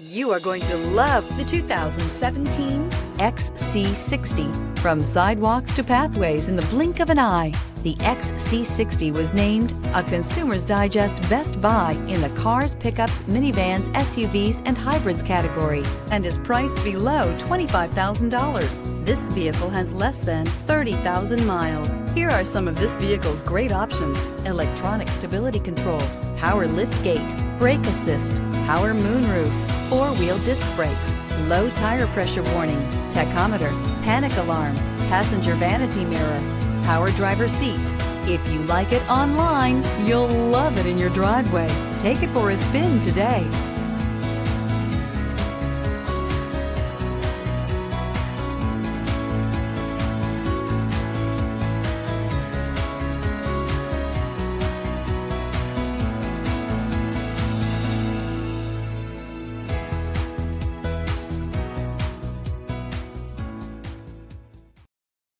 You are going to love the 2017 XC60. From sidewalks to pathways in the blink of an eye, the XC60 was named a Consumer's Digest Best Buy in the cars, pickups, minivans, SUVs, and hybrids category and is priced below $25,000. This vehicle has less than 30,000 miles. Here are some of this vehicle's great options: electronic stability control, power liftgate, brake assist, power moonroof, four-wheel disc brakes, low tire pressure warning, tachometer, panic alarm, passenger vanity mirror, power driver seat. If you like it online, you'll love it in your driveway. Take it for a spin today.